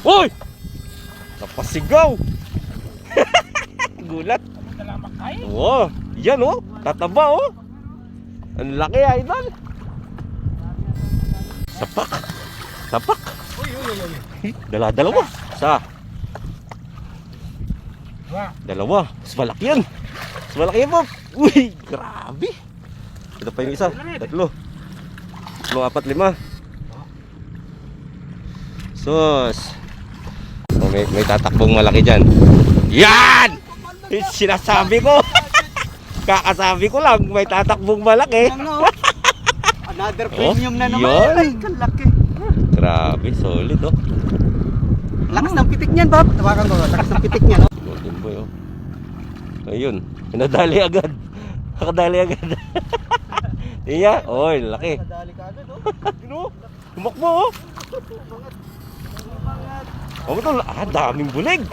Uy! Napasigaw! Gulat. Oo, yan oh. Tataba oh. Ang laki idol. Sapak. Sapak. Dala-dalawa. Isa. Dalawa. Mas malaki yan. Mas malaki yan po. Uy, grabe. Ito pa yung isa. Tatlo. Tatlo, apat, lima. Sus. Oh, may tatakbong malaki dyan. Yan! Sinasabi ko. Kakasabi ko lang, may tatakbong malaki. Another premium na naman. Yan. Ay, kalaki. Grabe, solid oh. Lakas ng pitik niyan, Bob. Tawakan ko. Lakas ng pitik niyan. Golden boy oh. Ayun, nadali agad. Nakadali agad. Iya, oy, laki. Nadali ka agad, oh. Ano? Tumakbo oh. Oh, ito, daming bulig.